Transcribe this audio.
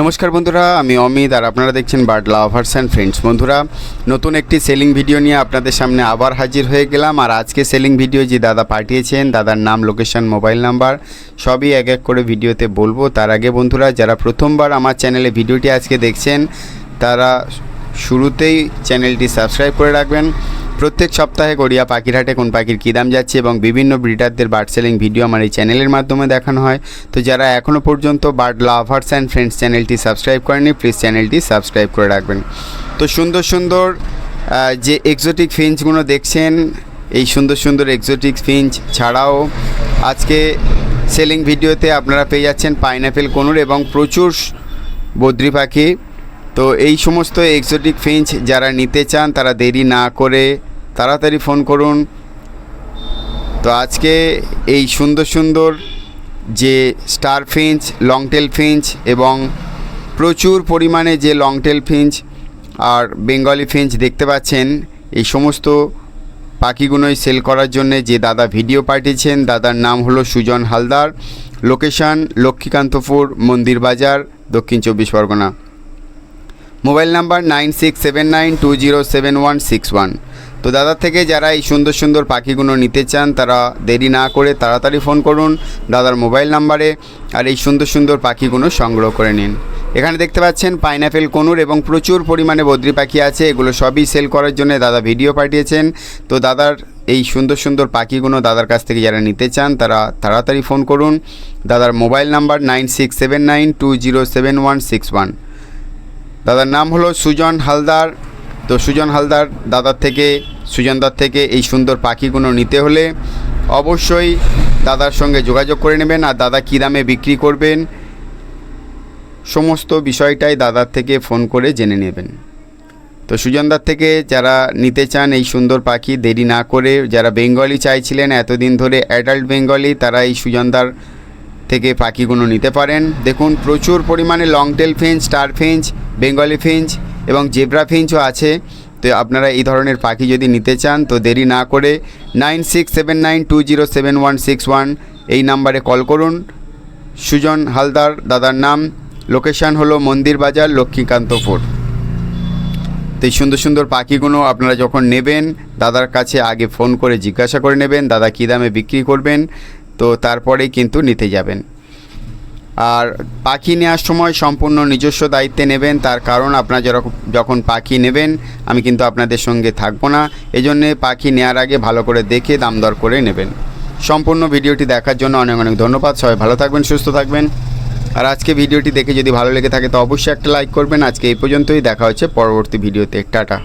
নমস্কার বন্ধুরা, আমি অমিত আর আপনারা দেখছেন বার্ড লাভার্স অ্যান্ড ফ্রেন্ডস। বন্ধুরা, নতুন একটি সেলিং ভিডিও নিয়ে আপনাদের সামনে আবার হাজির হয়ে গেলাম। আর আজকে সেলিং ভিডিও যে দাদা পাঠিয়েছেন, দাদার নাম, লোকেশন, মোবাইল নাম্বার সবই এক এক করে ভিডিওতে বলবো। তার আগে বন্ধুরা, যারা প্রথমবার আমার চ্যানেলে ভিডিওটি আজকে দেখছেন তারা শুরুতেই চ্যানেলটি সাবস্ক্রাইব করে রাখবেন। প্রত্যেক সপ্তাহে গড়িয়া পাখির হাটে কোন পাখির কী দাম যাচ্ছে এবং বিভিন্ন ব্রিডারদের বার্ড সেলিং ভিডিও আমার এই চ্যানেলের মাধ্যমে দেখানো হয়। তো যারা এখনও পর্যন্ত বার্ড লাভার্স অ্যান্ড ফ্রেন্ডস চ্যানেলটি সাবস্ক্রাইব করেনি, প্লিজ চ্যানেলটি সাবস্ক্রাইব করে রাখবেন। তো সুন্দর সুন্দর যে এক্সোটিক ফিঞ্চগুলো দেখছেন, এই সুন্দর সুন্দর এক্সোটিক ফিঞ্চ ছাড়াও আজকে সেলিং ভিডিওতে আপনারা পেয়ে যাচ্ছেন পাইনঅ্যাপেল কনুর এবং প্রচুর বদ্রি পাখি। তো এই সমস্ত এক্সোটিক ফিঞ্চ যারা নিতে চান তারা দেরি না করে তাড়াতাড়ি ফোন করুন। তো আজকে এই সুন্দর সুন্দর যে স্টার ফিঞ্চ, লংটেল ফিঞ্চ এবং প্রচুর পরিমাণে যে লংটেল ফিঞ্চ আর বেঙ্গলি ফিঞ্চ দেখতে পাচ্ছেন, এই সমস্ত পাখিগুলোই সেল করার জন্যে যে দাদা ভিডিও পাঠিয়েছেন, দাদার নাম হলো সুজন হালদার, লোকেশান লক্ষ্মীকান্তপুর, মন্দির বাজার, দক্ষিণ 24 পরগনা। Mobile number 9679207161। তো দাদার থেকে যারা এই সুন্দর সুন্দর পাখিগুলো নিতে চান তারা দেরি না করে তাড়াতাড়ি ফোন করুন দাদার মোবাইল নাম্বারে, আর এই সুন্দর সুন্দর পাখিগুলো সংগ্রহ করে নিন। এখানে দেখতে পাচ্ছেন পাইনঅ্যাপেল কনুর এবং প্রচুর পরিমাণে বদ্রি পাখি আছে, এগুলো সবই সেল করার জন্য দাদা ভিডিও পাঠিয়েছেন। তো দাদার এই সুন্দর সুন্দর পাখিগুলো দাদার কাছ থেকে যারা নিতে চান তারা তাড়াতাড়ি ফোন করুন। দাদার মোবাইল নাম্বার 9679207161। দাদার নাম হলো সুজন হালদার। তো সুজন হালদার সুজনদার থেকে এই সুন্দর পাখিগুলো নিতে হলে অবশ্যই দাদার সঙ্গে যোগাযোগ করে নেবেন, আর দাদা কী দামে বিক্রি করবেন সমস্ত বিষয়টাই দাদার থেকে ফোন করে জেনে নেবেন। তো সুজনদার থেকে যারা নিতে চান এই সুন্দর পাখি, দেরি না করে, যারা বেঙ্গলি চাইছিলেন এতদিন ধরে অ্যাডাল্ট বেঙ্গলি, তারা এই সুজনদার থেকে পাখিগুলো নিতে পারেন। দেখুন প্রচুর পরিমাণে longtail Finch, star Finch, Bengali Finch এবং জেব্রা ফিঞ্চও আছে। তো আপনারা এই ধরনের পাখি যদি নিতে চান তো দেরি না করে 9679207161 এই নাম্বারে কল করুন। সুজন হালদার দাদার নাম, লোকেশান হলো মন্দির বাজার, লক্ষ্মীকান্তপুর। তো এই সুন্দর সুন্দর পাখিগুলো আপনারা যখন নেবেন দাদার কাছে আগে ফোন করে জিজ্ঞাসা করে নেবেন দাদা কী দামে বিক্রি করবেন, তো তারপরেই কিন্তু নিতে যাবেন। আর পাখি নেওয়ার সময় সম্পূর্ণ নিজস্ব দায়িত্বে নেবেন, তার কারণ আপনারা যখন পাখি নেবেন আমি কিন্তু আপনাদের সঙ্গে থাকবো না, এজন্যে পাখি নেওয়ার আগে ভালো করে দেখে দাম দর করে নেবেন। সম্পূর্ণ ভিডিওটি দেখার জন্য অনেক অনেক ধন্যবাদ। সবাই ভালো থাকবেন, সুস্থ থাকবেন। আর আজকে ভিডিওটি দেখে যদি ভালো লেগে থাকে তো অবশ্যই একটা লাইক করবেন। আজকে এই পর্যন্তই, দেখা হচ্ছে পরবর্তী ভিডিওতে। টাটা।